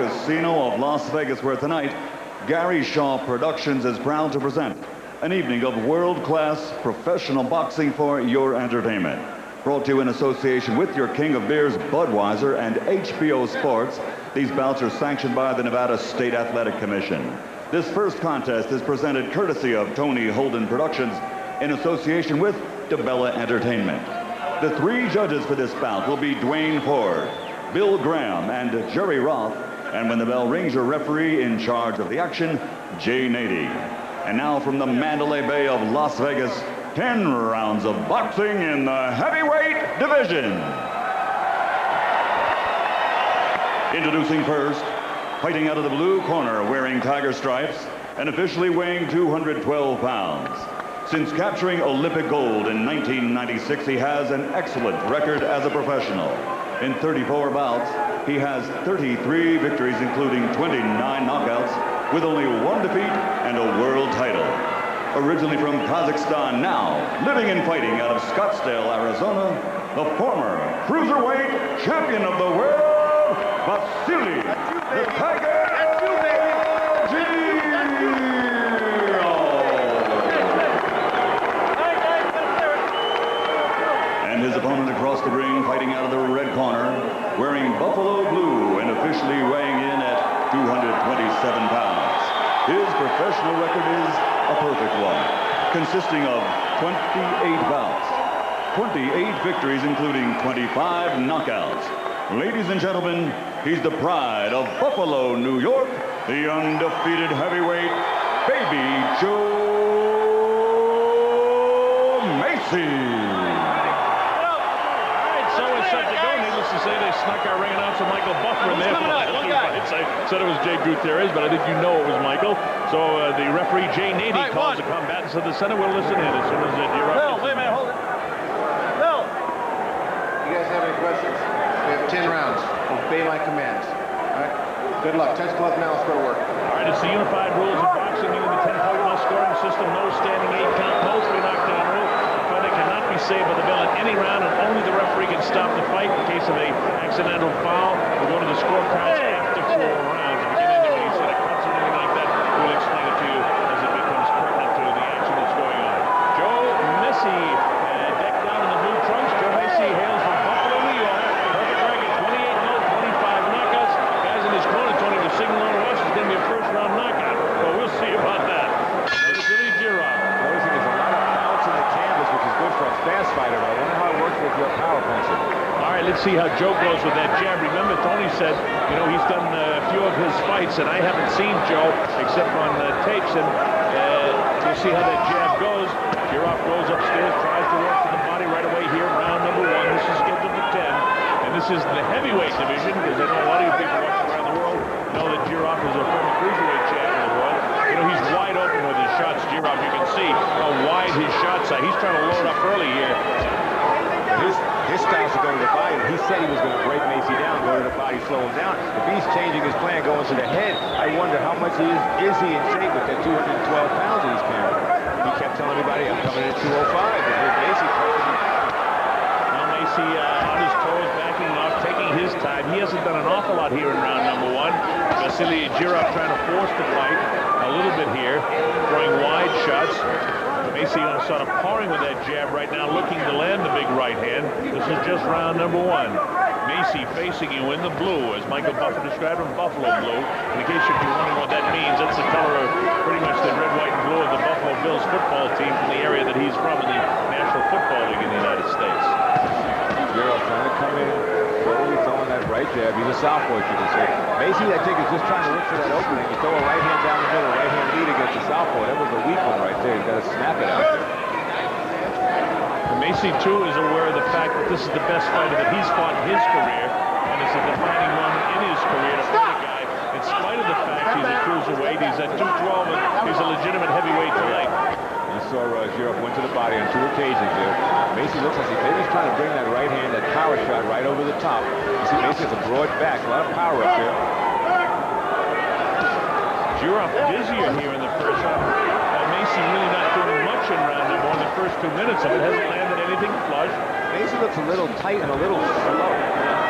Casino of Las Vegas, where tonight, Gary Shaw Productions is proud to present an evening of world-class professional boxing for your entertainment. Brought to you in association with your king of beers, Budweiser, and HBO Sports. These bouts are sanctioned by the Nevada State Athletic Commission. This first contest is presented courtesy of Tony Holden Productions in association with DeBella Entertainment. The three judges for this bout will be Dwayne Ford, Bill Graham, and Jerry Roth. And when the bell rings, your referee in charge of the action, Jay Nady. And now from the Mandalay Bay of Las Vegas, 10 rounds of boxing in the heavyweight division. Introducing first, fighting out of the blue corner, wearing tiger stripes and officially weighing 212 pounds. Since capturing Olympic gold in 1996, he has an excellent record as a professional. In 34 bouts, he has 33 victories, including 29 knockouts, with only one defeat and a world title. Originally from Kazakhstan, now living and fighting out of Scottsdale, Arizona, the former cruiserweight champion of the world, Vassiliy, the Tiger. And his opponent across the ring, fighting out of the red corner, wearing buffalo blue and officially weighing in at 227 pounds. His professional record is a perfect one, consisting of 28 bouts, 28 victories, including 25 knockouts. Ladies and gentlemen, he's the pride of Buffalo, New York, the undefeated heavyweight, Baby Joe Mesi. To say they snuck our ring announcer Michael Buffer in there. I said it was Jay Gutierrez, but I think you know it was Michael. So the referee Jay Nady calls the combatants to the center. We'll listen in as soon as Jirov. Bill, wait a minute, hold it. Bill! You guys have any questions? We have 10 rounds. Obey my commands. All right? Good luck. 10's close now. Let's go to work. All right, it's the unified rules of boxing using the 10-point must scoring system. No standing 8-count, mostly knockdown rule. The fighter cannot be saved by the bell in any round, and only the referee can stop the fight in case of a accidental foul. We'll go to the scorecards after 4 rounds. If you get into any sort of cuts or anything like that, we'll explain it to you as it becomes pertinent to the action that's going on. Joe Mesi, decked out in the blue trunks. Joe Mesi hails from Buffalo, New York. Perfect record, 28-0, 25 knockouts. Guys in his corner, Tony, the signal on us is going to be a first-round knockout. Well, we'll see about that. Vassiliy Jirov. Noticing there's a lot of bounce in the canvas, which is good for a fast fighter. I wonder how it works with your power puncher. All right, let's see how Joe goes with that jab. Remember, Tony said, you know, he's done a few of his fights, and I haven't seen Joe except on tapes, and we'll see how that jab goes. Jirov goes upstairs, tries to work to the body right away here, round number 1. This is scheduled for 10, and this is the heavyweight division, because I know a lot of you people watching around the world know that Jirov is a former cruiserweight champion of the world. You know, he's wide open with his shots, Jirov. You can see how wide his shots are. He's trying to load up early here. His style's to go to the body. He said he was going to break Mesi down, go to the body, slow him down. If he's changing his plan, going to the head, I wonder how much is he in shape with that 212 pounds that he's carrying. He kept telling everybody, I'm coming in at 205, but here's Mesi pushing him out. Now Mesi on his toes, backing off, taking his time. He hasn't done an awful lot here in round number 1. Vassiliy Jirov trying to force the fight a little bit here, throwing wide shots. Mesi sort of pouring with that jab right now, looking to land the big right hand. This is just round number 1. Mesi facing you in the blue, as Michael Buffer described him, buffalo blue. In case you're wondering what that means, that's the color of pretty much the red, white, and blue of the Buffalo Bills football team from the area that he's from in the National Football League in the United States. Jirov trying to come in, slowly throwing that right jab. He's a southpaw, you can say. Mesi, I think, is just trying to look for that opening. You throw a right hand down the middle, right hand lead against the southpaw. That was a weak one right there. He's got to snap it out there. Mesi, too, is aware of the fact that this is the best fighter that he's fought in his career, and it's a defining moment in his career to fight a guy. In spite of the fact he's a cruiserweight, he's at 212, and he's a legitimate heavyweight tonight. You saw Jirov went to the body on 2 occasions there. Mesi looks like maybe he's trying to bring that right hand, that power shot right over the top. You see Mesi has a broad back, a lot of power up there. Jirov busier here in the first round. Mesi really not doing much in round number 1. The first 2 minutes of it hasn't landed anything flush. Mesi looks a little tight and a little slow.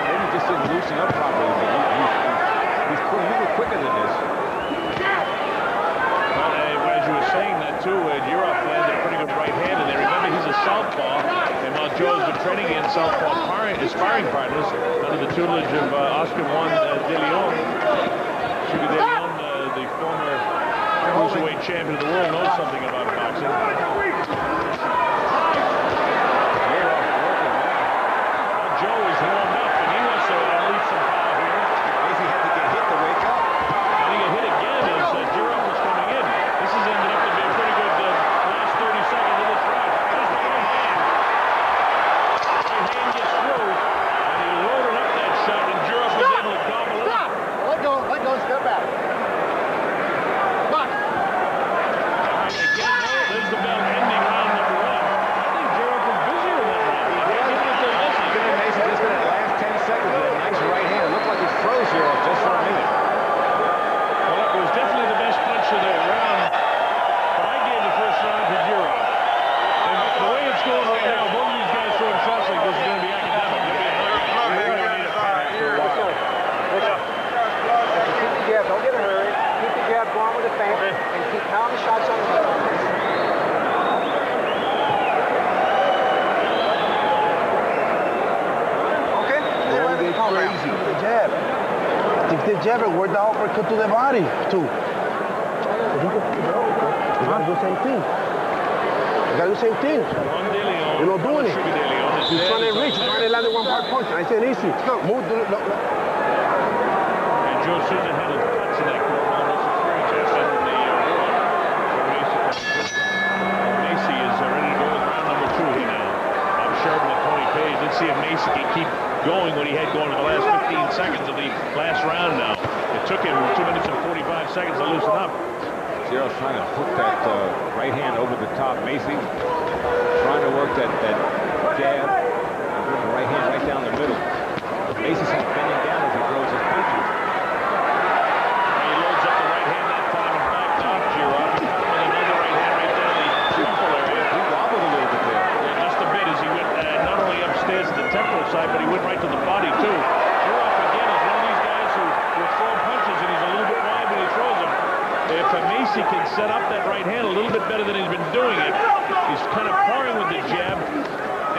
Maybe just didn't loosen up properly. He's putting in quicker than this. Well, as you were saying that too, Jirov landed a pretty good right hand in there. Remember, he's a southpaw, and while Joe's been training in southpaw sparring partners under the tutelage of Oscar Juan de Leon. Sugar de Leon, the former cruiserweight champion of the world, knows something about boxing. Joe is warmed up, and he wants to unleash some power here. Mesi had to get hit to wake up. And he got hit again as Jirov was coming in. This has ended up to be a pretty good last 30 seconds of this round. There's the right hand. Right hand gets through, and he loaded up that shot, and Jirov was able to gobble it up. Let go, step back. Box. Again, there's the bell ending round number 1. I think Jirov was busy with that round. He hit it to Mesi. Mesi just in that last 10 seconds with a nice right hand. It looked like he froze Jirov just for a minute. Well, it was definitely the best punch of the round, but I gave the first round to Jirov. And the way it's going right now, both of these guys throwing shots like this is going to be academic. We're going to need a fight for a while. Keep the jab, don't get in a hurry. Keep the jab going with the feint, and keep counting shots on the head. Okay? Crazy. The jab. If the jab and work the uppercut to the body, too. You gotta do the same thing. You gotta do the same thing. You're not doing it. You're trying to reach, trying to land a one-part punch. I said easy. No, move. And Joe Souza had a punch in that corner, almost experience that said in the world. Mesi is ready to go with round number 2 here now. Bob Sherman and Tony Page. Let's see if Mesi can keep going what he had going in the last 15 seconds of the last round now. It took him 2 minutes and 45 seconds to loosen up. Jirov's trying to hook that right hand over the top. Mesi trying to work that jab. The right hand right down the middle. Mesi's bending down as he throws his punches. He loads up the right hand that time and backed off Jirov. With another right hand right down the temple area. He wobbled a little bit there. Yeah, just a bit as he went not only upstairs to the temporal side, but he went right to the body too. Jirov again is one of these guys who will throw punches and he's a little bit wide when he throws them. If Mesi can set up that right hand a little bit better than he's been doing it, he's kind of pouring with the jab,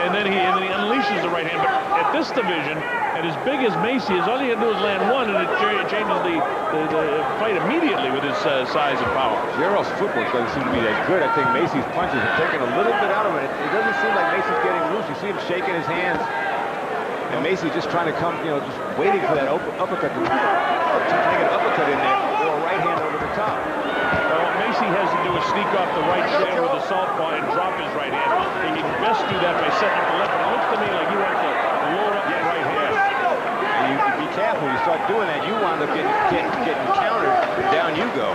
and then he unleashes the right hand. But at this division, at as big as Mesi is, all he had to do is land one, and it changes the fight immediately with his size and power. Jirov's footwork doesn't seem to be that good. I think Mesi's punches have taken a little bit out of it. It doesn't seem like Mesi's getting loose. You see him shaking his hands. And Mesi just trying to come, just waiting for that uppercut to take an uppercut in there, or a right hand over the top. Well, what Mesi has to do is sneak off the right shoulder with the southpaw and drop his right hand. He can best do that by setting up the left, but it looks to me like he wants to load up the right hand. And you be careful. You start doing that, you wind up getting countered, and down you go.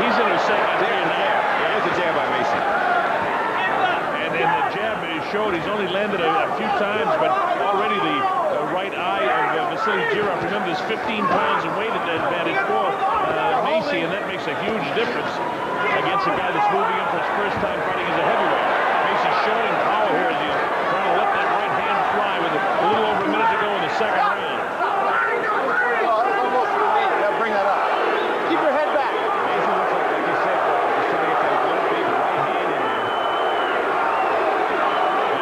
He's in his second here now. Yeah, there's a jab by Mesi. And the jab showed he's only landed a few times, but already the right eye of Vassiliy Jirov. Remember, there's 15 pounds of weight advantage for Mesi, and that makes a huge difference against a guy that's moving up for his first time fighting as a heavyweight. Mesi's showing power here as he's trying to let that right hand fly with a little over a minute to go in the second round. Bring that up. Keep your head back. Mesi looks like you said, just trying to get that one big right hand in there.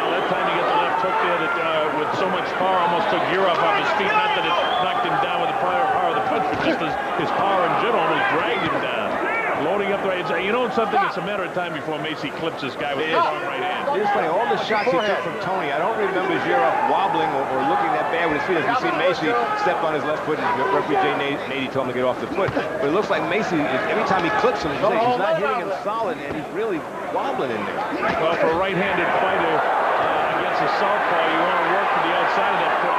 Well, that time he got the left hook there that with so much power almost took Jirov off his feet. Not that it knocked him down with the power of the punch, but just his power in general almost dragged him down. Loading up the right. You know something? It's a matter of time before Mesi clips this guy with his strong right hand. It's funny, all the shots he took from Tony, I don't remember Jirov wobbling or looking that bad with his feet. As we see Mesi stepped on his left foot, and referee Jay Nady told him to get off the foot. But it looks like Mesi, every time he clips him, he's not hitting him solid, and he's really wobbling in there. Well, for a right-handed fighter against a southpaw, you want to work to the outside of that foot.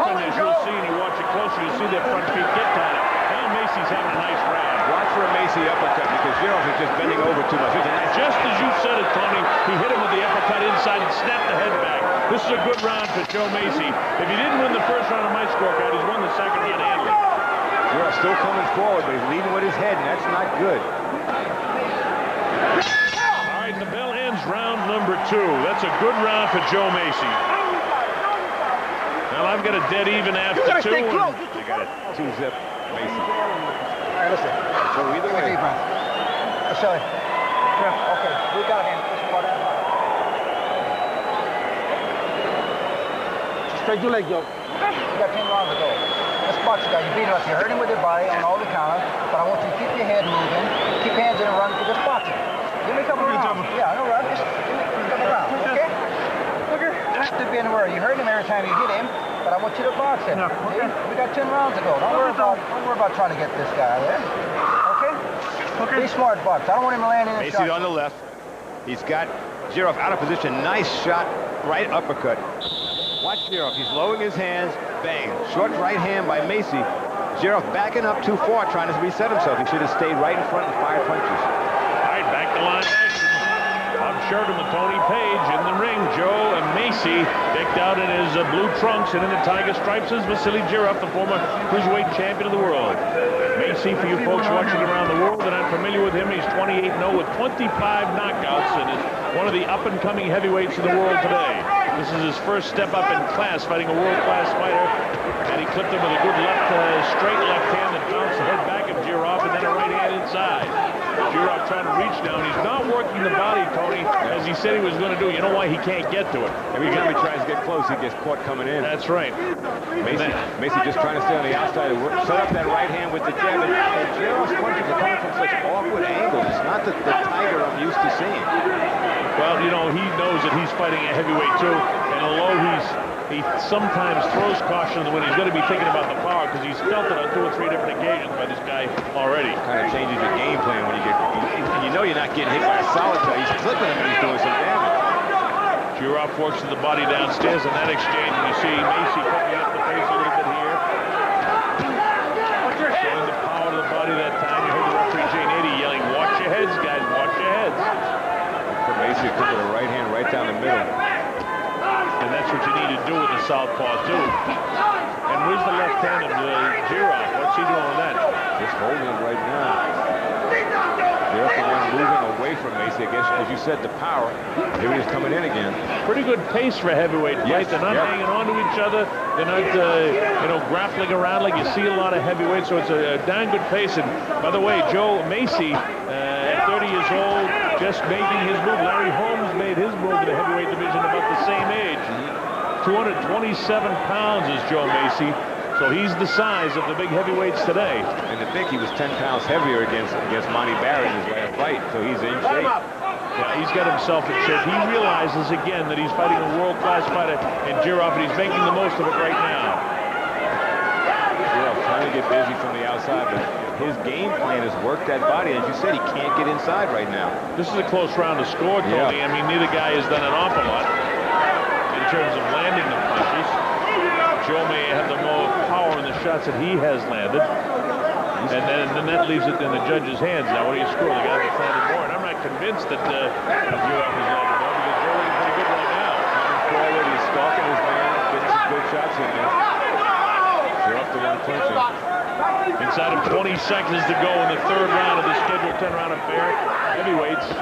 Often, as you'll see, and you watch it closer, you see that front feet get tighter. Now Mesi's having a nice round. Watch for a Mesi uppercut, because Jirov is just bending over too much. Just as you said it, Tony, he hit him with the uppercut inside and snapped the head back. This is a good round for Joe Mesi. If he didn't win the first round of my scorecard, he's won the second round handily. Jirov's still coming forward, but he's leading with his head, and that's not good. All right, the bell ends round number 2. That's a good round for Joe Mesi. Well, I've got a dead even after 2. They got a 2-zip. Mesi. All right, listen. So either way. Deep breath. Vassiliy. Okay, we got him. Straight your leg, Joe. You got 10 rounds to go. This box guy, you beat him up. You hurt him with your body on all the counters, but I want you to keep your head moving, keep your hands in and run for this boxing. Give me a couple rounds. Yeah, no run. Just give me a couple rounds, okay? Just to be in the world. You hurt him every time you hit him, but I want you to box him. Yeah, okay. We got 10 rounds to go. Don't worry about trying to get this guy there. Okay? Okay. Be smart, box. I don't want him landing in the shot. Mesi on the left. He's got Jirov out of position. Nice shot, right uppercut. Watch Jirov. He's lowering his hands. Bang. Short right hand by Mesi. Jirov backing up too far, trying to reset himself. He should have stayed right in front and fired punches. All right, back to line action. Bob Sheridan with Tony Page in the ring. Joe and Mesi decked out in his blue trunks, and in the tiger stripes is Vassiliy Jirov, the former cruiserweight champion of the world. Mesi, for you folks watching around the world that aren't familiar with him, he's 28-0 with 25 knockouts and is one of the up-and-coming heavyweights in the world today. This is his first step up in class, fighting a world-class fighter, and he clipped him with a good straight left hand that bounced the head back of Jirov, and then a right hand inside. Jirov trying to reach down. He's not working the body, Tony, as he said he was going to do. You know why he can't get to it? Every time he tries to get close, he gets caught coming in. That's right. Mesi just trying to stay on the outside and set up that right hand with the jab. And Jirov's punches are coming from such awkward angles. It's not the tiger I'm used to seeing. Well, you know, he knows that he's fighting a heavyweight too, and although he sometimes throws cautions when he's going to be thinking about the power, because he's felt it on 2 or 3 different occasions by this guy already. Kind of changes your game plan when you get, and you know you're not getting hit by a solid guy. He's clipping him and he's doing some damage. Jirov works the body downstairs in that exchange, and you see Mesi cutting up the pace a little bit here. Showing the power of the body that time. You heard the referee Jane Eddy yelling, "Watch your heads, guys, watch your heads." Mesi put the right hand right down the middle. And that's what you need to do with the southpaw, too. And where's the left hand of Jirov? What's he doing with that? Just holding it right now. Jirov the one moving away from Mesi. I guess, as you said, the power. Here he is coming in again. Pretty good pace for a heavyweight fight. They're not hanging on to each other. They're not, you know, grappling around like you see a lot of heavyweights. So it's a damn good pace. And by the way, Joe Mesi, at 30 years old, just making his move. Larry Holmes made his move to the heavyweight division about the same age. 227 pounds is Joe Mesi. So he's the size of the big heavyweights today. And to think he was 10 pounds heavier against Monty Barrett in his last fight. So he's in shape. Yeah, he's got himself in shape. He realizes again that he's fighting a world-class fighter in Jirov, and he's making the most of it right now. Jirov trying to get busy from the outside, but his game plan has worked that body. As you said, he can't get inside right now. This is a close round to score, Tony. I mean, neither guy has done an awful lot in terms of landing the punches. Joe may have the more power in the shots that he has landed. And then that leaves it in the judge's hands. Now, what do you score? The guy that's landed more. And I'm not convinced that Jirov has landed more, because Joe is pretty good right now. Coming forward, he's stalking his man, getting some good shots in there. Jirov the one punching. Inside of 20 seconds to go in the 3rd round of the scheduled 10-round affair. Heavyweights.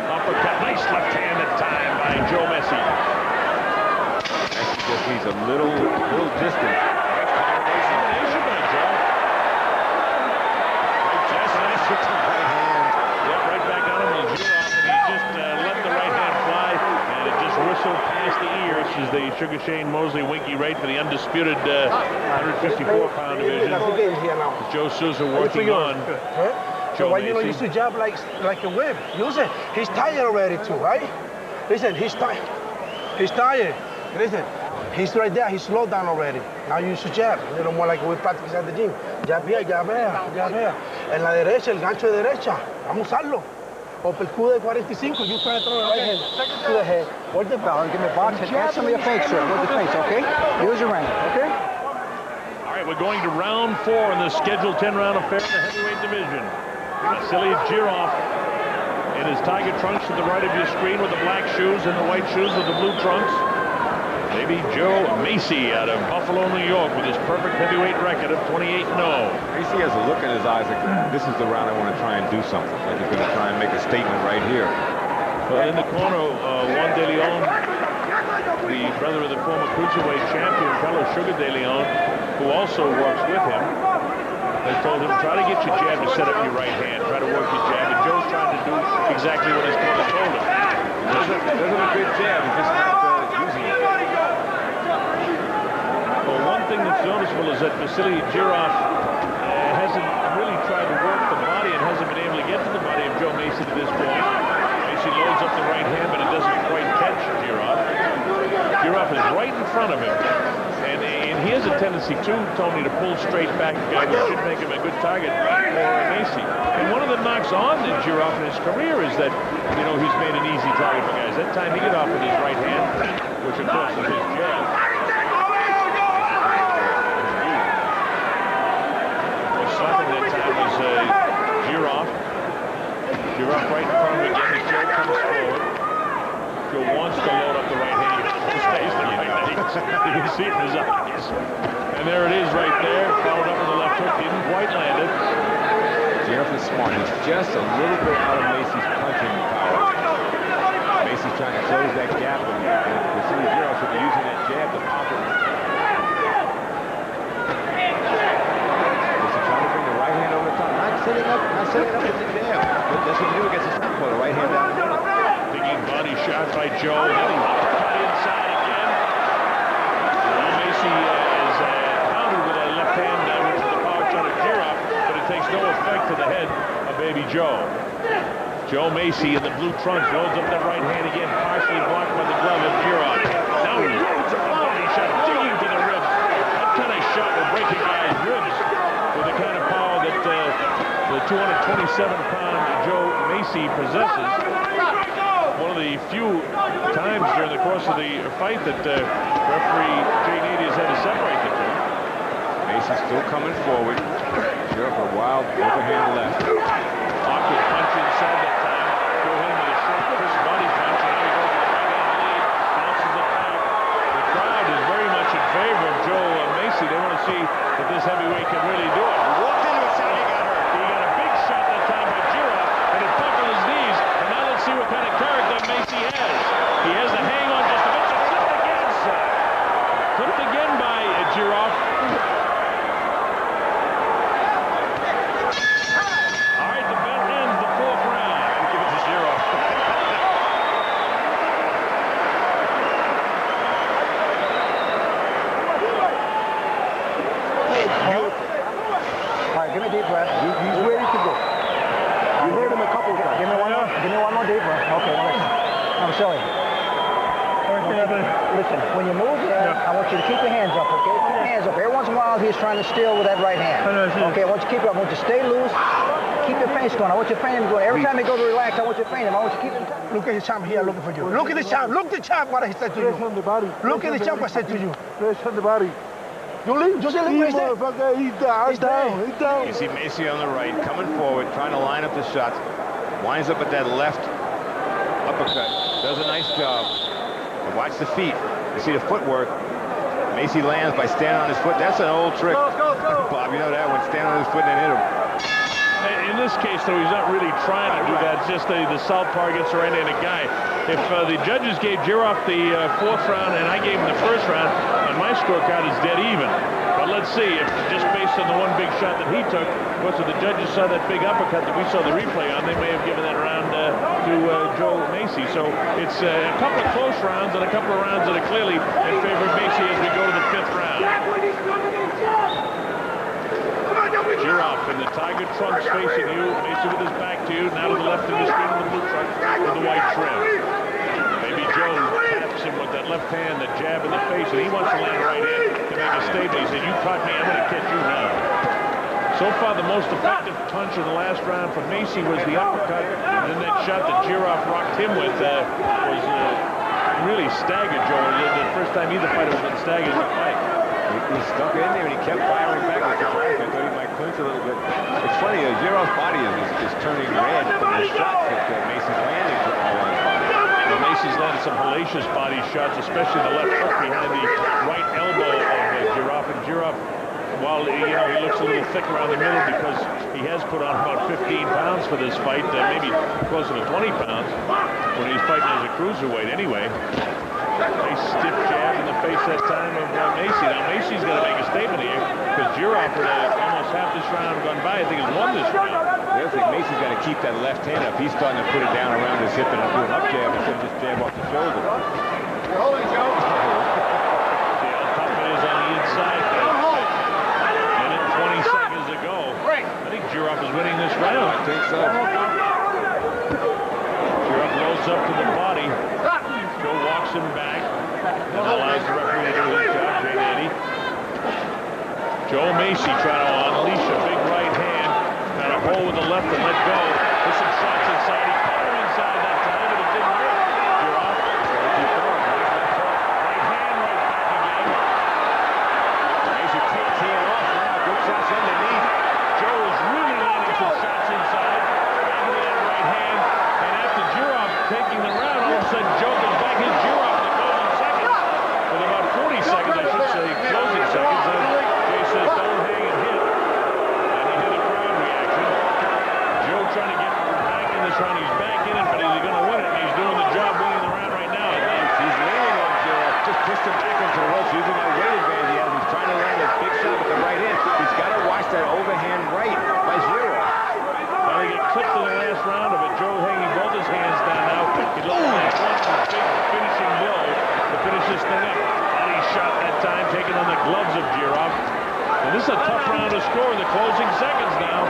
Uppercut. Nice left hand at time by Joe Mesi. Mesi just needs a little distance. Combination by Joe. Just nice with the right hand. Yeah, right back on him with Jirov, and he just let the right hand fly, and it just whistled past the ears as the Sugar Shane Mosley Winky Wright for the undisputed 154-pound division. Joe Souza working on So why you don't use the jab like a whip? Use it. He's tired already too, right? Listen, he's tired. He's tired. Listen, he's right there. He's slowed down already. Now you use the jab. A little more like we practice at the gym. Jab here, jab here, jab here. En la derecha, el gancho de derecha. Vamos a usarlo. O el cudo de 45. You try to throw the right hand to the head. Work the bell and give me a box and add some of your fakes, sir. Work the fakes, okay? Use your range, okay? All right, we're going to round 4 in the scheduled 10-round affair in the heavyweight division. Vassiliy Jirov in his tiger trunks to the right of your screen with the black shoes and the white shoes with the blue trunks. Maybe Joe Mesi out of Buffalo, New York, with his perfect heavyweight record of 28-0. Mesi has a look in his eyes like, this is the round I want to try and do something. Like he's going to try and make a statement right here. Well, in the corner, Juan De Leon, the brother of the former cruiserweight champion, fellow Sugar De Leon, who also works with him. They told him, try to get your jab to set up your right hand. Try to work your jab. And Joe's trying to do exactly what his coach told him. Doesn't a good jab. He's just not using it. Well, one thing that's noticeable is that Vassiliy Jirov hasn't really tried to work the body and hasn't been able to get to the body of Joe Mesi to this point. Mesi loads up the right hand, but it doesn't quite catch Jirov. Jirov is right in front of him. And he has a tendency, too, Tony, to pull straight back, which should make him a good target for Mesi. And one of the knocks on Jirov in his career is that, you know, he's made an easy target for guys. That time he got off with his right hand, which, of course, is his jab. The stopping that time was Jirov. Jirov right in front of him again. Joe comes forward. Joe wants to load up the right hand. He stays the right hand. You can see it in his eyes. And there it is right there. Followed up with the left hook. Didn't quite land it. Jirov is smart. He's just a little bit out of Mesi's punching power. Mesi's trying to close that gap. And Vassiliy Jirov should be using that jab to pop it. Mesi trying to bring the right hand over the top. Not setting up with the jab. That's what you do against the southpaw. The right hand down the middle. Digging body shot by Joe. Then he cut inside again. Mesi is countered with a left hand, which is the power shot of Jirov, but it takes no effect to the head of Baby Joe. Joe Mesi in the blue trunks loads up that right hand again, partially blocked by the glove of Jirov. Now he loads up a body shot, digging to the ribs. That kind of shot will break a guy's ribs with the kind of power that the 227-pound Joe Mesi possesses. One of the few times during the course of the fight that referee Jay Nady has had to separate the two. Mesi's still coming forward. Jirov a wild overhand left. Awkward punch inside that time. Joe hit him with a short crisp body punch. And now he goes to the right hand lead. Bounces it back. The crowd is very much in favor of Joe Mesi. They want to see that this heavyweight can really do it. He walked into it, he got hurt. He got a big shot that time by Jirov, and it buckled his knees. And now let's see what kind of character Mesi has. He has the hang on just a bit. Flipped again, sir. Flipped again by Jirov. All right, the bet ends the fourth round. Give it to Jirov. All right, give me a deep breath. He's ready to go. You heard him a couple times. Give me one more deep breath. Okay, now listen. I'm silly. Listen, when you move in, I want you to keep your hands up, okay? Keep your hands up. Every once in a while, he's trying to steal with that right hand. Okay, I want you to keep it up. I want you to stay loose. Keep your face going. I want you to feint him going. Every time he goes to relax, I want you to feint him. I want you to keep him. Look at the champ here looking for you. Look at the champ. Look at the champ what he said to you. On the body. Look at the champ what I said to you. Press on the body. You leave. Just leave where he's there. Motherfucker, he's down. He's down. He's down. You see Mesi on the right, coming forward, trying to line up the shots. Winds up at that left uppercut. Does a nice job. And watch the feet. You see the footwork. Mesi lands by standing on his foot. That's an old trick. Bob, you know that one. Stand on his foot and then hit him. In this case, though, he's not really trying to do that. It's just the southpaw gets right in a guy. If the judges gave Jirov the fourth round and I gave him the first round, and my scorecard is dead even. But let's see, if just based on the one big shot that he took, once the judges saw that big uppercut that we saw the replay on, they may have given that round to Joe Mesi. So it's a couple of close rounds and a couple of rounds that are clearly in favor of Mesi as we go to the fifth round. Jirov in the tiger trunks facing you. Mesi with his back to you. Now to the left of the screen in the blue trunk with the white trim. Maybe Joe taps him with that left hand, the jab in the face, and he wants to land right in to make a statement. He said, you caught me, I'm going to catch you now. So far, the most effective punch in the last round for Mesi was the uppercut, and then that shot that Jirov rocked him with was really staggered Joe. The first time either fighter was been staggered in the fight. He stuck in there and he kept firing back. I thought he might clinch a little bit. It's funny, Jirov's body is turning red from the shots that Mesi's landing on his body. Well, Mesi's landed some hellacious body shots, especially the left hook behind the right elbow of Jirov. And Jirov, while he looks a little thick around the middle because he has put on about 15 pounds for this fight, maybe closer to 20 pounds when he's fighting as a cruiserweight anyway. Nice stiff jab in the face that time of Mesi. Now Mesi's got to make a statement here because Jirov Jirov, with almost half this round gone by, I think has won this round. The other thing, Mesi's got to keep that left hand up. He's starting to put it down around his hip and do an up jab instead of just jab off the shoulder. You're holding, Joe. See how tough it is on the inside. Minute 20 seconds to go. I think Jirov is winning this round. I think so. Jirov loads up to the body. Joe walks him back and allows the referee to do his job, J80. Joe Mesi trying to unleash a big right hand. Got a hole with the left and let go. There's some shots inside. He caught him inside that time, but it didn't work. Jirov. Right hand right back again. Mesi teeing off now. Good shots underneath. Joe is really landing some shots inside. Back into that right hand. And after Jirov taking the round, all of a sudden Joe goes back in Jirov in the closing seconds. With about 40 seconds, I should say, closing seconds. Jay says, don't hang and hit. And he hit a crowd reaction. Joe trying to get back in this round. He's back in it, but is he going to win it? And he's doing the job winning the round right now. He's leaning on Jirov. Just pushed him back into the ropes using that weight advantage he has. He's trying to land a big shot with the right hand. He's got to watch that overhand right by Jirov. Well, he get clipped in the last round of it. Joe hanging both his hands down now. He looks like one big finishing blow to finish this thing up. Body shot that time, taking on the gloves of Jirov. And this is a tough round to score in the closing seconds now.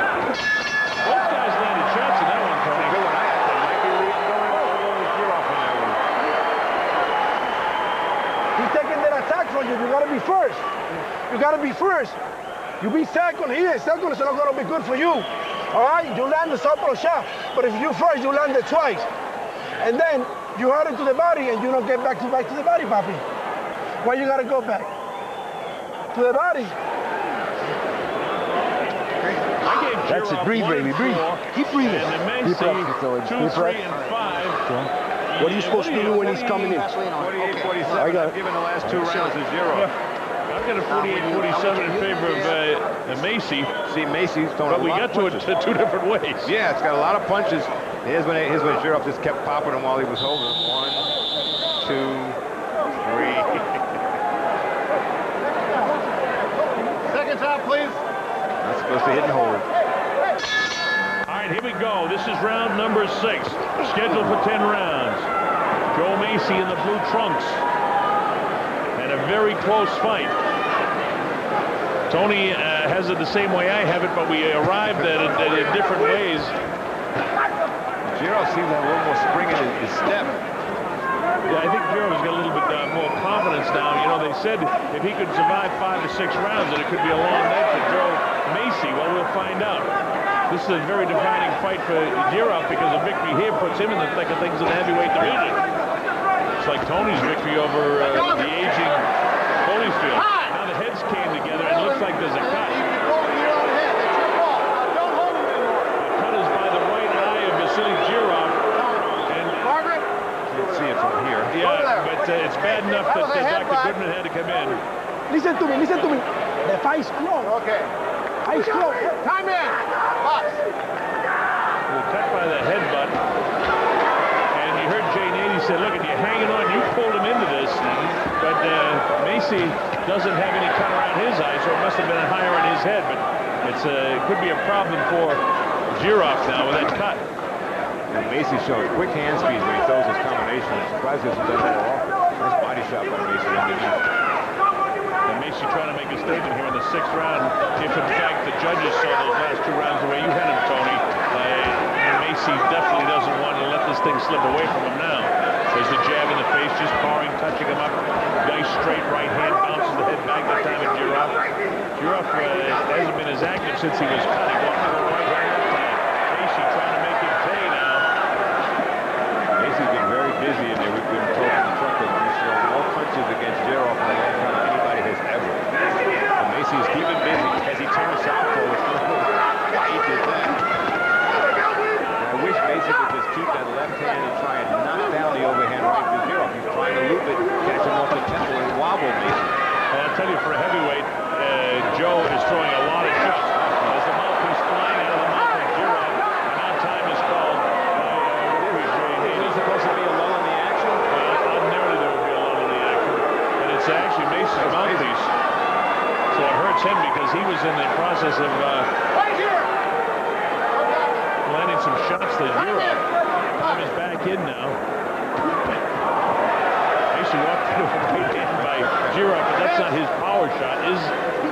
Both guys landed shots in that one, Tony. Good one. I might be going along with Jirov on that one. He's taking that attack from you. You got to be first. You got to be first. You be second here. Second is not going to be good for you. All right? You land the southpaw shot. But if you first, you land it twice. And then you hurt it to the body and you don't get back to the body, papi. Why you got to go back? To the body. That's it. Breathe, baby. Breathe. Keep breathing. And the Mesi, 2, 3, and 5. What are you supposed to do when he's coming in? 48-47. I got it. I've given the last 2 rounds to Jirov. I've got a 48-47 in favor of Mesi. See, Mesi's throwing But we got to it 2 different ways. Yeah, it's got a lot of punches. Here's when Jirov just kept popping them while he was holding them. 1, 2, 3. Second time, please. Not supposed to hit and hold. All right, here we go. This is round number 6, scheduled for 10 rounds. Joe Mesi in the blue trunks. And a very close fight. Tony has it the same way I have it, but we arrived at it in different ways. Jirov seems to have a little more spring in his step. Yeah, I think Jirov's got a little bit more confidence now. You know, they said if he could survive 5 to 6 rounds, that it could be a long night for Joe Mesi. Well, we'll find out. This is a very defining fight for Jirov because a victory here puts him in the thick of things in the heavyweight division. It's like Tony's victory over the aging Holyfield. Now the heads came together and it looks like there's a cut. The cut is by the right eye of Vassiliy Jirov. And Can't see it from here. yeah, but it's bad enough that Dr. Goodman had to come in. Listen to me. Listen to me. The fight's close. Okay. Fight's close. Time in. Box. Cut by the headbutt. And you heard Jay Nady say, look, you're hanging on. You pulled him into this. But Mesi doesn't have any cut around his eye, so it must have been higher on his head. But it could be a problem for Jirov now with that cut. And Mesi showing quick hand speed when he throws his combination. I'm surprised he hasn't done that more often. Nice body shot by Mesi underneath. And Mesi trying to make a statement here in the 6th round. If, in fact, the judges saw those last 2 rounds the way you had him, Tony, Mesi definitely doesn't want to let this thing slip away from him now. There's the jab in the face, just powering, touching him up. Nice straight right hand, bounces the head back that time at Jirov. Jirov hasn't been as active since he was cut. He walked to the right hand that time. Mesi trying to make him pay now. Mesi's been very busy, and we've been told in the truck that he's thrown more punches against Jirov in the last round than anybody has ever. And Mesi is keeping busy. As he turns southpaw, why he did that. I wish Mesi could just keep that left hand and try and knock down the overhand right to Jirov. He's trying to loop it, catch him off the temple, and wobble Mesi. Well, I'll tell you, for a heavyweight, Joe is throwing a lot of shots. As the mouthpiece flying out of the mouth of Jirov, and now time is called Is it supposed to be a lull in the action? ordinarily there would be a lull in the action. And it's actually Mesi's mouthpiece. So it hurts him because he was in the process of landing some shots to Jirov. Time is back in now. Mesi walked through a right hand by Jirov, but that's not his power shot. Is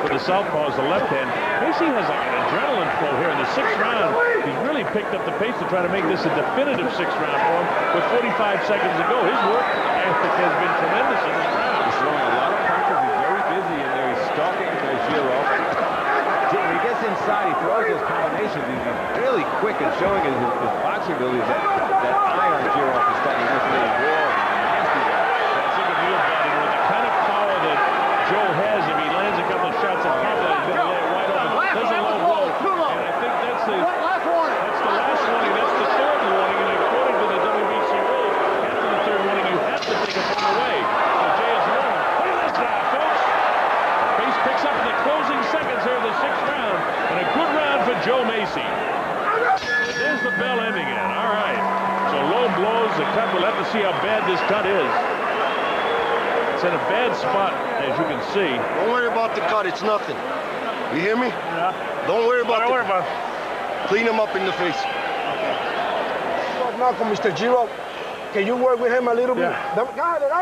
for the southpaw is the left hand. Mesi has like an adrenaline flow here in the 6th round. He's really picked up the pace to try to make this a definitive 6th round for him with 45 seconds to go. His work ethic has been tremendous in this round. He's throwing a lot of punches. He's very busy in there. He's stalking Jirov. When he gets inside, he throws those combinations. He's really quick and showing his boxing abilities. That eye on Jirov is starting to look really raw and nasty. That's a good batting with the kind of power that Joe has. If he lands a couple of shots on top of that, he's going to lay it wide open. There's a low blow, and I think that's the last warning. That's the 3rd warning, and according to the WBC rules, after the 3rd warning, you have to take a point away. So Jay is wrong. Look at this guy, folks. Pace picks up in the closing seconds here of the 6th round, and a good round for Joe Mesi. And there's the bell ending it. All right. So low blows, the cut. We'll have to see how bad this cut is. It's in a bad spot, as you can see. Don't worry about the cut. It's nothing. You hear me? Yeah. Don't worry about Don't worry about Clean him up in the face. Malcolm, Mr. Jirov, can you work with him a little bit? Yeah,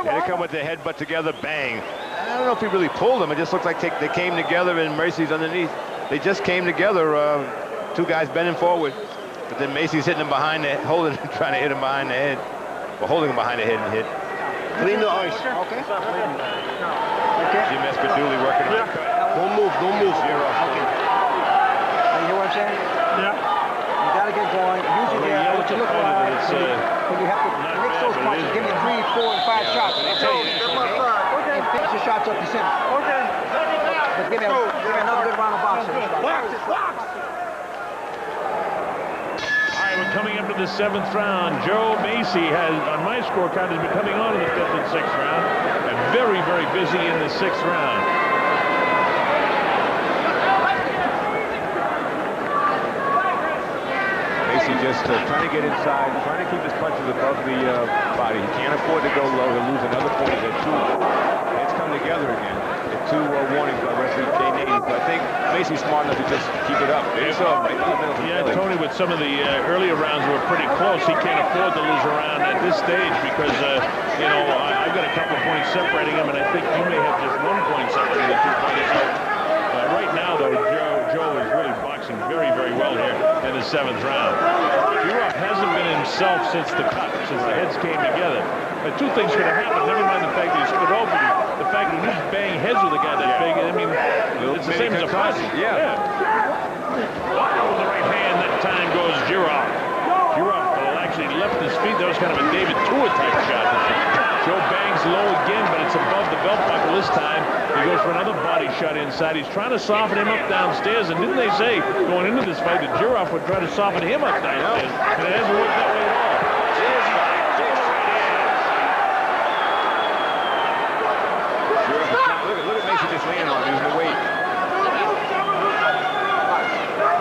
they come with the headbutt together, bang. I don't know if he really pulled him. It just looked like they came together and Mesi's underneath. They just came together, 2 guys bending forward. But then Mesi's hitting him behind the head, holding him, trying to hit him behind the head. Well, holding him behind the head and hit. Clean the ice. Okay. Jim Espaduli working on the cut. Don't move. Jirov. You hear what I'm saying? Yeah. You got to get going. Usually, what you look for when you have to mix those punches, give me 3, 4, and 5 shots. And finish your shots up the center. Okay. But give me another good round of boxing. We're coming up to the 7th round. Joe Mesi has, on my scorecard, has been coming on in the 5th and 6th round, and very, very busy in the 6th round. Mesi just trying to get inside, trying to keep his punches above the body. He can't afford to go low. He'll lose another point at 2. It's come together again. 2 warnings by referee Jay Nady. So I think Mesi's smart enough to just keep it up. Right in the middle. Yeah, Tony, with some of the earlier rounds were pretty close. He can't afford to lose a round at this stage because, you know, I've got a couple of points separating him, and I think you may have just 1 point separating the 2 fighters. So, right now, though, Joe is really boxing very, very well here in the 7th round. Jirov hasn't been himself since the cut, since the heads came together. But 2 things could have happened. Never mind the fact that he split open. The fact that he just bang heads with a guy that big. I mean, it's the same as a fight. Yeah. Wow, with the right hand, that time goes Jirov. Jirov actually left his feet. That was kind of a David Tua type shot. Joe bangs low again, but it's above the belt buckle this time. He goes for another body shot inside. He's trying to soften him up downstairs. And didn't they say, going into this fight, that Jirov would try to soften him up downstairs? And it hasn't worked that way at all. Look at Mesi just landing on him, using the weight.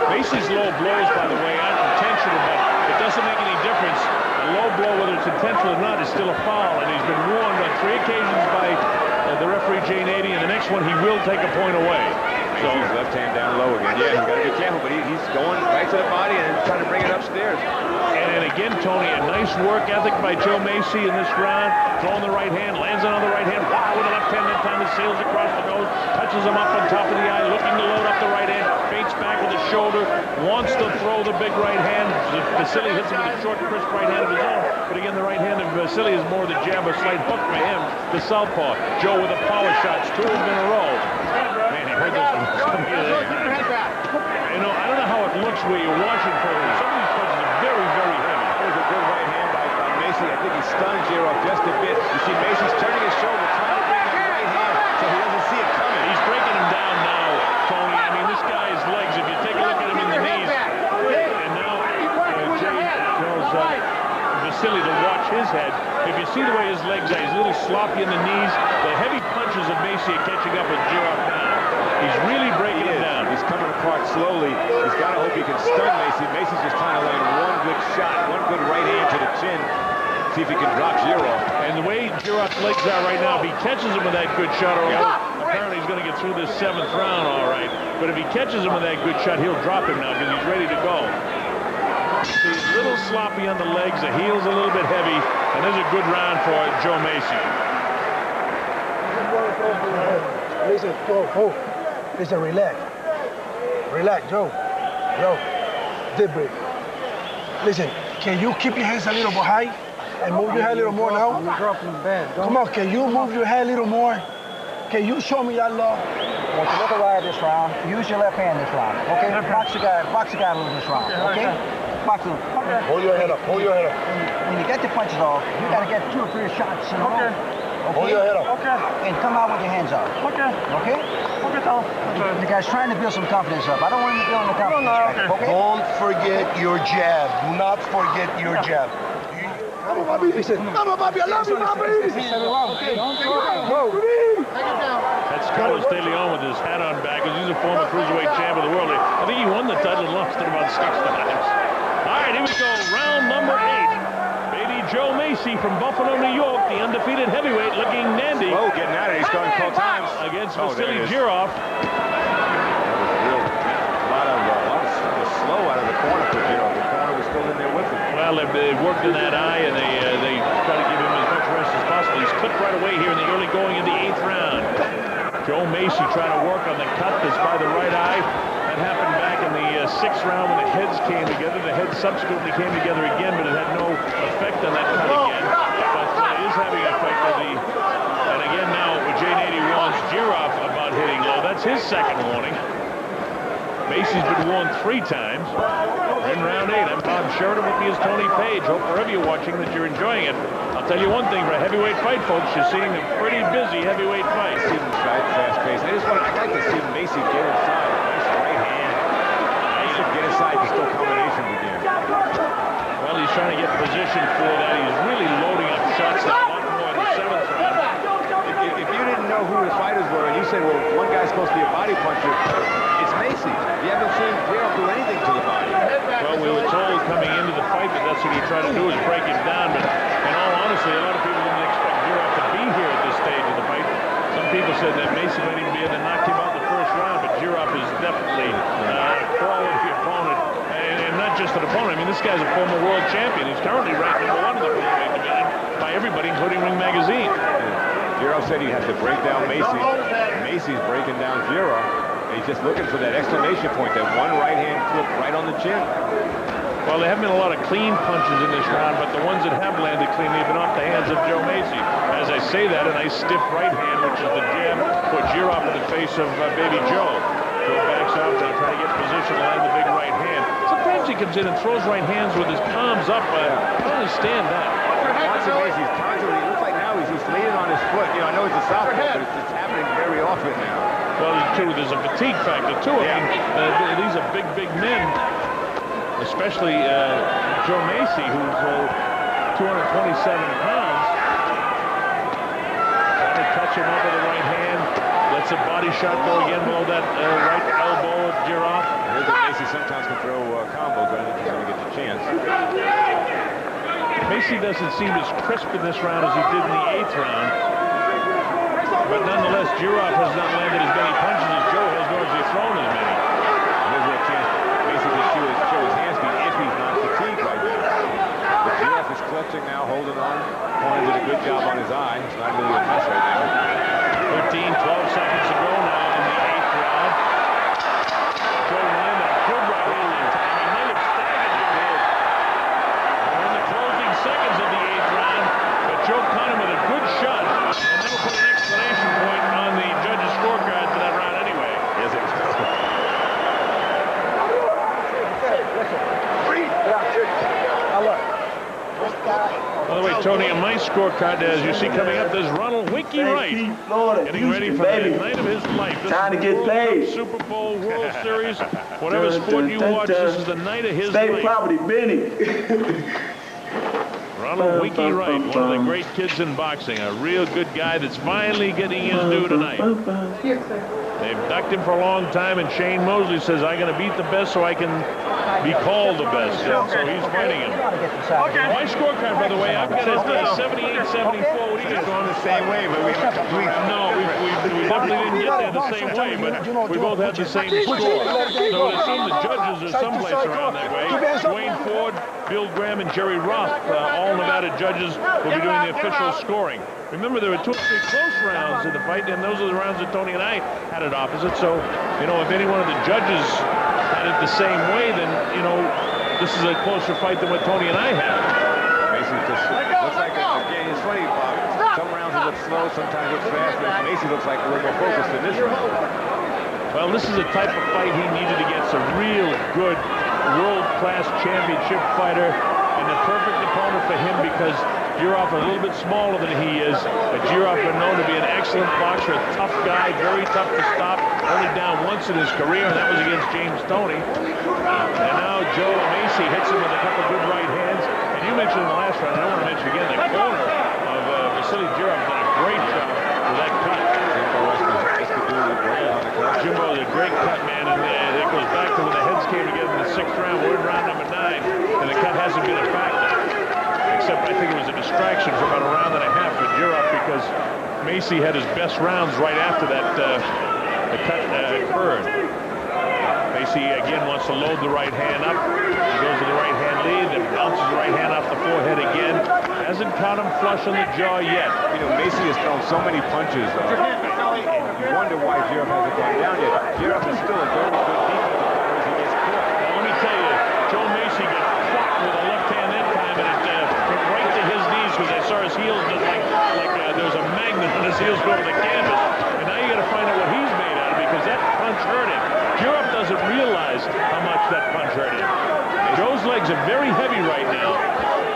Mesi's low blows, by the way, aren't intentional, but it doesn't make any difference. A low blow, whether it's intentional or not, is still a foul, and he's been warned on 3 occasions by the referee Jay Nady, and the next one he will take a point away. So his left hand down low again. Yeah, he's got to be careful, but he's going right to the body and trying to bring it upstairs. And again, Tony, a nice work ethic by Joe Mesi in this round. Throwing the right hand, lands another right hand. Wow, with the left hand that time, it sails across the nose, touches him up on top of the eye, looking to load up the right hand, feints back with the shoulder, wants to throw the big right hand. Vassiliy hits him with a short, crisp right hand of his own. But again, the right hand of Vassiliy is more the jab, a slight hook for him, the southpaw. Joe with the power shots, 2 of them in a row. Man, he heard this one. You know, I don't know how it looks where you're watching for him. Some of these punches are very, very heavy. That was a good right hand by Mesi. I think he stunned Jirov just a bit. You see Mesi's turning his shoulder, trying to bring that right hand so he doesn't see it coming. He's breaking him down now, Tony. I mean, this guy's legs, if you take a look at him in the knees, and now Jay tells Vassiliy to watch his head. If you see the way his legs are, he's a little sloppy in the knees. The heavy punches of Mesi are catching up with Jirov now. He's really breaking him down. He's coming apart slowly. He's got to hope he can stun Mesi. Mesi's just trying to land 1 good shot, 1 good right hand to the chin. See if he can drop Jirov. And the way Jirov's legs are right now, if he catches him with that good shot, or apparently he's going to get through this 7th round all right. But if he catches him with that good shot, he'll drop him now because he's ready to go. See, he's a little sloppy on the legs. The heel's a little bit heavy. And there's a good round for Joe Mesi. Listen, listen, relax. Relax, Joe. Joe, deep breath. Listen, can you keep your hands a little bit high and move your head a little more now? Come on, can you move your head a little more? Can you show me that love? Well, to look right this round, use your left hand this round, okay? Box the guy a little this round, okay? Box him. Okay. Hold your head up, hold your head up. When you get the punches off, you got to get 2 or 3 shots in a row. Hold your head up. Okay. And come out with your hands up. Okay. Okay? Okay, Tom. The guy's trying to build some confidence up. I don't want him to build the confidence back, okay? Don't forget your jab. Do not forget your jab. Come on, Bobby. Listen. Come on, Bobby. I love you, Bobby. That's Carlos De Leon with his hat on back. He's a former cruiserweight champ of the world. I think he won the title and lost it about 6 times. All right, here we go. Round number 8. Baby Joe Mesi from Buffalo, New York, the undefeated heavyweight, looking dandy. Oh, getting at it. He's going 12 times. Against Vassiliy Jirov. Slow out of the corner for Jirov. The corner was still in there with him. Well, they worked in that eye, and they try to give him as much rest as possible. He's clipped right away here in the early going in the 8th round. Joe Mesi trying to work on the cut that's by the right eye. That happened back in the 6th round when the heads came together. The heads subsequently came together again, but it had no effect on that cut again. But it is having an effect on the... And again now, J-Nady warns Jirov about hitting low. That's his 2nd warning. Mesi's been warned 3 times. We're in round 8. I'm Bob Sheridan. With me is Tony Page. Hope wherever you're watching that you're enjoying it. I'll tell you one thing, for a heavyweight fight, folks, you're seeing a pretty busy heavyweight fight. See them fast-paced. I'd like to see Mesi get inside. Nice right hand. Nice to get inside to still combinations again. Well, he's trying to get position for that. He's really loading up shots a lot more in the 7th round. If you didn't know who the fighters were, and you said, well, one guy's supposed to be a body puncher, it's Mesi. You haven't seen Jirov do anything to the body. Well, we were told coming into the fight that that's what he tried to do, is break him down. But in all honesty, a lot of people didn't expect Jirov to be here at this stage of the fight. Some people said that Mesi might even be able to knock him out in the 1st round, but Jirov is definitely a quality opponent. And not just an opponent. I mean, this guy's a former world champion. He's currently ranked #1 in the cruiserweight division by everybody, including Ring Magazine. Jirov said he had to break down Mesi. Mesi's breaking down Jirov. He's just looking for that exclamation point, that one right hand flip right on the chin. Well, there haven't been a lot of clean punches in this round, but the ones that have landed cleanly have been off the hands of Joe Mesi. As I say that, a nice stiff right hand, which is the jab for Jirov in the face of Baby Joe. Joe backs out now, trying to get position to land the big right hand. Sometimes he comes in and throws right hands with his palms up. I don't understand that. Watching Mesi's constantly, it looks like now he's leaning on his foot. You know, I know it's a southpaw, but it's happening very often now. Well, there's a fatigue factor, too. I mean, these are big men, especially Joe Mesi, who's 227 pounds. Trying to touch him up with the right hand. Lets a body shot go again below that right elbow of Jirov. I heard that Mesi sometimes can throw combos, but I think he's going to get the chance. Mesi doesn't seem as crisp in this round as he did in the 8th round. But nonetheless, Jirov has not landed as many punches as Joe has, nor has he thrown as many. Here's a chance basically to show his hand speed if he's not fatigued right now. But Jirov is clutching now, holding on. Corner did a good job on his eye. It's not really a mess right now. 13, 12 seconds to go now in the 8th round. Joe landed a good right hand that time. He may have staggered the head. We're in the closing seconds of the 8th round, but Joe caught him with a good shot. And that'll put an exclamation point on the judges' scorecard for that round anyway. Yes, it was. By the way, Tony, on my scorecard, as you see coming up, there's Ronald Winky Wright getting ready for the night of his life. This Time to get paid. Super Bowl, World Series, whatever sport you watch, this is the night of his life. State property, Benny. Ronald Winky Wright, one of the great kids in boxing, a real good guy that's finally getting his due tonight. They've ducked him for a long time, and Shane Mosley says, I'm going to beat the best so I can be called the best. And so he's fighting him. My scorecard, by the way, I've got it 78-74. What do you got? Going the same way, but we definitely didn't get there the same way, but we both had the same score. So I assume the judges are someplace around that way. Dwayne Ford, Bill Graham, and Jerry Roth, all Nevada judges, will be doing the official scoring. Remember, there were 2 or 3 close rounds in the fight, and those are the rounds that Tony and I had it opposite. So, you know, if any one of the judges had it the same way, then, you know, this is a closer fight than what Tony and I had. Mesi just looks like again, it's funny, Bob. Some rounds it looks slow, sometimes it looks fast, but Mesi looks like a little more focused in this round. Well, this is a type of fight he needed against a real good world-class championship fighter, and the perfect opponent for him because Jirov is a little bit smaller than he is, but Jirov is known to be an excellent boxer, a tough guy, very tough to stop, only down once in his career, and that was against James Toney. And now Joe Mesi hits him with a couple good right hands. And you mentioned in the last round, I don't want to mention again, the corner of Vassiliy Jirov did a great job with that cut. Jimbo is a great cut, man, and it goes back to when the heads came together in the 6th round. We're in round number 9, and the cut hasn't been a factor. Except I think it was a distraction for about a round and a half for Jirov because Mesi had his best rounds right after that the cut occurred. Mesi again wants to load the right hand up. He goes to the right hand lead, then bounces the right hand off the forehead again. Hasn't caught him flush on the jaw yet. You know, Mesi has thrown so many punches. You wonder why Jirov hasn't gone down yet. Jirov is still a very good defensive fighter as he gets caught. Well, let me tell you, Joe Mesi got clocked with a left hand that time, and it went right to his knees because I saw his heels just like there was a magnet on his heels going to the canvas. And now you got to find out what he's made out of because that punch hurt him. Jirov doesn't realize how much that punch hurt him. Joe's legs are very heavy right now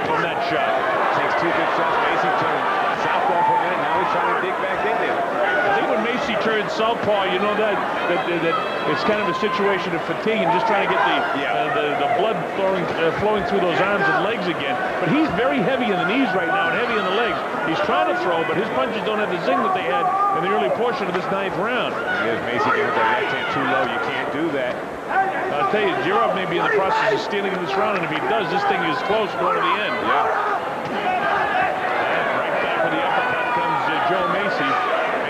from that shot. Takes 2 good shots. Mesi turned southpaw for a minute. Now he's trying to dig back in there. I think when Mesi turned southpaw, you know that it's kind of a situation of fatigue and just trying to get the blood flowing through those arms and legs again. But he's very heavy in the knees right now and heavy in the legs. He's trying to throw, but his punches don't have the zing that they had in the early portion of this 9th round. Here's Mesi getting that left hand too low. You can't do that. I'll tell you, Jirov may be in the process of stealing this round, and if he does, this thing is close going to the end. Yeah. And right back with the uppercut comes Joe Mesi.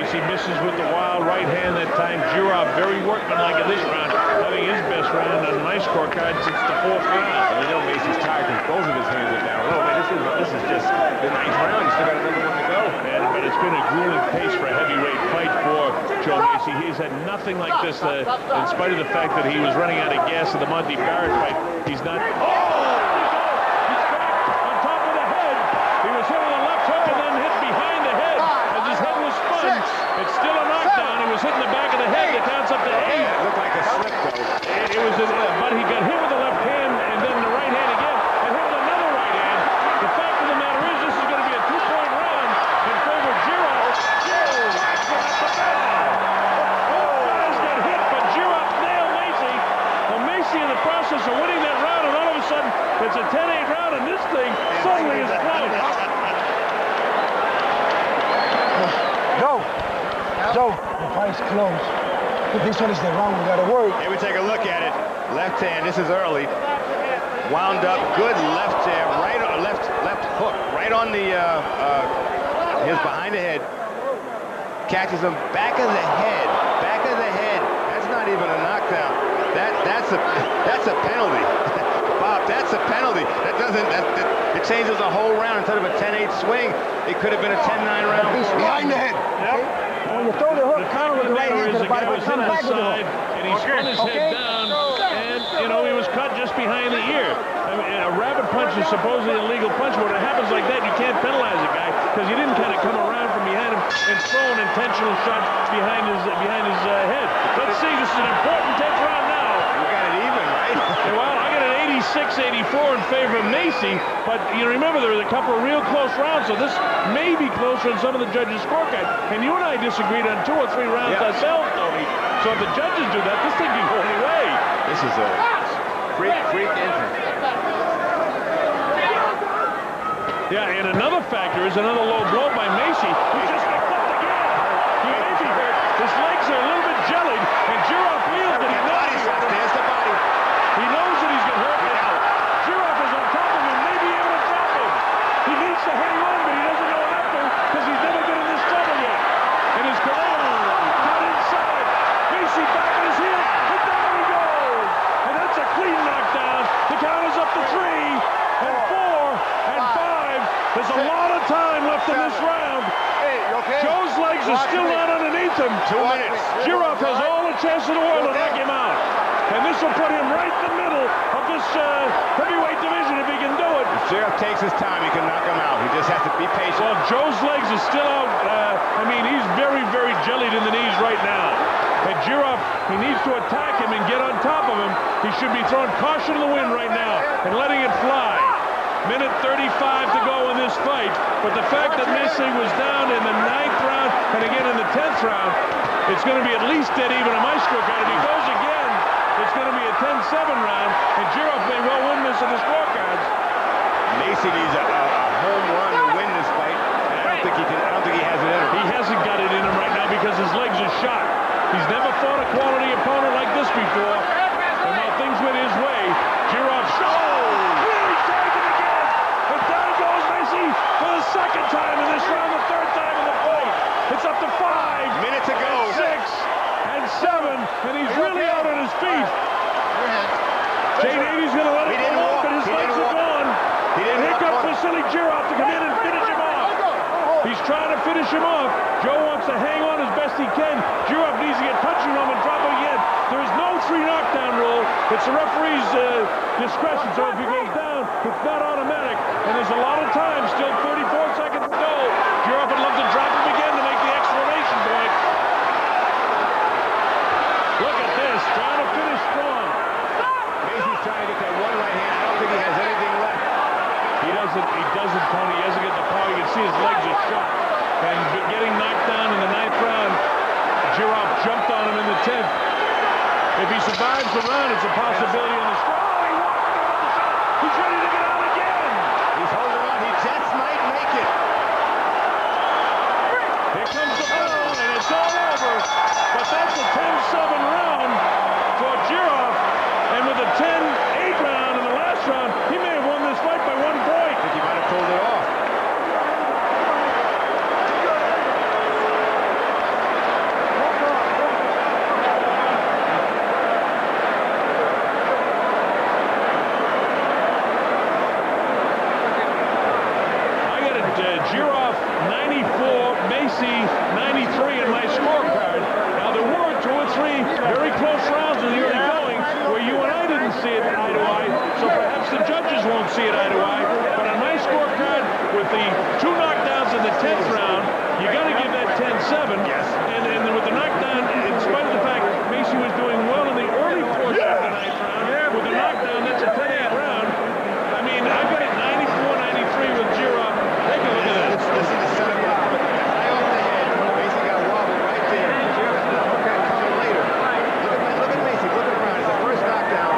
Mesi misses with the wild right hand that time. Jirov very workmanlike in this round, having his best round on my scorecard since the 4th round. And you know Mesi's tired because both of his hands are down. Oh man, this is just the 9th round. You still got another one to go. Man, but it's been a grueling pace for a heavyweight fight for Joe Mesi. He's had nothing like this, in spite of the fact that he was running out of gas in the Monty Barrett fight. He's not. Oh! He's back on top of the head. He was hit with a left hook and then hit behind the head as his head was spun. It's still a knockdown. He was hit in the back of the head. The count's up to 8. It looked like a slip though. It was, but he got hit with the left hand and then the right hand again and hit with another right hand. The fact of the matter is, this is going to be a 2-point round in favor of Jirov. Guys got hit, but Jirov nailed Mesi. Well, Mesi in the process of winning that round, and all of a sudden it's a 10-8 round, and this thing suddenly is close. Joe, the fight's close. But this one is the round we gotta work. Here we take a look at it. Left hand, this is early. Wound up, good left jab, right on left hook, right on the his behind the head. Catches him back of the head. That's not even a knockdown. That's a penalty. Bob, that's a penalty. It changes the whole round. Instead of a 10-8 swing, it could have been a 10-9 round. Behind the head. Yep. When you throw the hook, counter with the right hand to the body, guy but was come hit on back the with the side, hook. and he spun his head down, and, you know, he was cut just behind the ear. I mean, a rabbit punch is supposedly a legal punch, but when it happens like that, you can't penalize a guy, because you didn't kind of come around from behind him and throw an intentional shot behind his head. Let's see, this is an important 10th round now. You got it even, right? Well, I got an 86-84 in favor of Mesi, but you remember there was a couple of real close rounds, so this may be closer than some of the judges' scorecard. And you and I disagreed on 2 or 3 rounds ourselves, Tony. So if the judges do that, this thing can go any way. This is a freak entrance. Yeah, and another factor is another low blow by Mesi. He just got flipped again. He may be hurt. His legs are a little bit jellied, and Jirov feels that he knows. There's the body. He knows that he's going to Mesi back on his heel, and down he goes. And that's a clean knockdown. The count is up to 3, and 4, and 5. There's a lot of time left in this round. Joe's legs are still not underneath him. 2 minutes. Jirov has all the chance in the world to knock him out. And this will put him right in the middle of this heavyweight division if he can do it. If Jirov takes his time, he can knock him out. He just has to be patient. Well, Joe's legs are still out. I mean, he's very, very jellied in the knees right now. And Jirov, he needs to attack him and get on top of him. He should be throwing caution to the wind right now and letting it fly. Minute 35 to go in this fight. But the fact that Mesi was down in the 9th round and again in the 10th round, it's going to be at least dead even on my scorecard. If he goes again, it's going to be a 10-7 round, and Jirov may well win this in the scorecards. Mesi needs a home run to win this fight. I don't think he has it in him. He hasn't got it in him right now because his legs are shot. He's never fought a quality opponent like this before. And while things went his way, Jirov really tagged him again. And down goes Mesi for the 2nd time in this round, the 3rd time in the fight. It's up to 5 minutes to go. 6 and 7, and he's really out on his feet. Jay Navy's going to let him go up, but his legs are gone. And here comes Vassiliy Jirov to come in and finish him off. He's trying to finish him off. Joe wants to hang on as best he can. Jirov needs to get touching on him and drop him again. There is no 3 knockdown rule. It's the referee's discretion. So if he goes down, it's not automatic. And there's a lot of time, still 34 seconds to go. Jirov would love to drop him again to make the exclamation point. Look at this, trying to finish strong. Mesi's trying to get that one right hand. I don't think he has anything left. He doesn't, Tony. He hasn't got the power. You can see his legs are shot. And getting knocked down in the 9th round, Jirov jumped on him in the 10th. If he survives the round, it's a possibility on the score. Oh, he walked him on the shot. He's ready to get out again. He's holding on. He just might make it. Here comes the bell, and it's all over. But that's a 10-7 round for Jirov. And with a 10-8 round in the last round, he may have won this fight by 1 point. I think he might have pulled it off. Jirov 94, Mesi 93 in my scorecard. Now there were 2 or 3 very close rounds in the early going where you and I didn't see it eye to eye, so perhaps the judges won't see it eye to eye. But on my scorecard, with the 2 knockdowns in the 10th round, you got to give that 10-7. Yes. And with the knockdown, in spite of the fact Mesi was doing well in the early portion of the 9th round, with the knockdown, that's a 10-8 round. I mean, I've got it 94-93 with Jirov. Take a look at this. This is the setup. High off the head. Mesi got wobbled right there. Jirov coming later. Look at Mesi. Look at Brown. It's the first knockdown.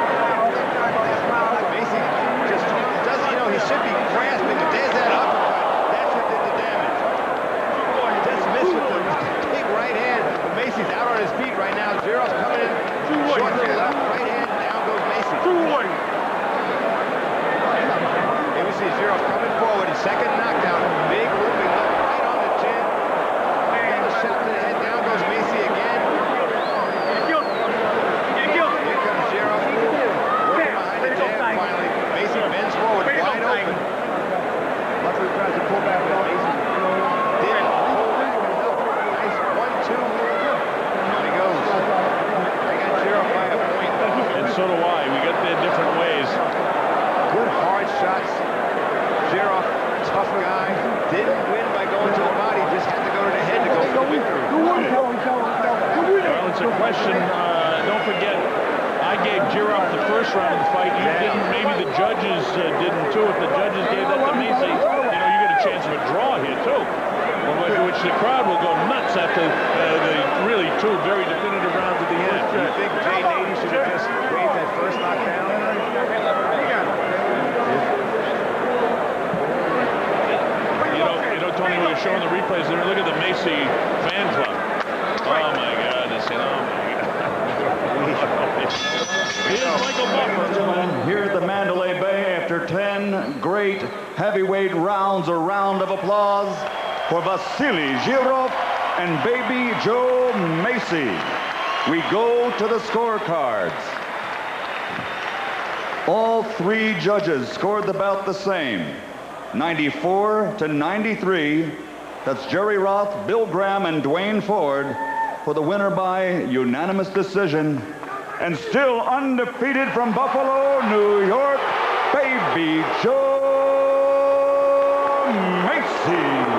Mesi just doesn't, he should be grasping. If there's that uppercut, that's what did the damage. Just missed with the big right hand. But Mesi's out on his feet right now. Jirov's coming in. Short to the left. Right hand. Down goes Mesi. Here we see Jirov coming forward. His 2nd knockdown. Big looping up right on the chin. Another shot to the head. Down goes Mesi again. Here comes Jirov. Working behind the jab finally. Mesi bends forward. Wide open. Luckily tries to pull back with Mesi. Didn't pull back enough. Nice 1-2. There he goes. I got Jirov by a point. And so do I. We got there different ways. Good hard shots. Jirov, tough guy, didn't win by going to the body, just had to go to the head to go for the victory. Well, it's a question. Don't forget, I gave Jirov the 1st round of the fight. You didn't. Maybe the judges didn't too. If the judges gave that to Mesi, you get a chance of a draw here too, which the crowd will go nuts after the really 2 very definitive rounds at the end. Do you think Jay Nady should have just waved that first knockdown? Tony, we were showing the replays there. Look at the Mesi fan club. Oh my goodness, Here's Michael Buffer. Here at the Mandalay Bay, after 10 great heavyweight rounds, a round of applause for Vassiliy Jirov and Baby Joe Mesi. We go to the scorecards. All three judges scored about the same, 94 to 93. That's Jerry Roth, Bill Graham, and Dwayne Ford for the winner by unanimous decision. And still undefeated from Buffalo, New York, Baby Joe Mesi.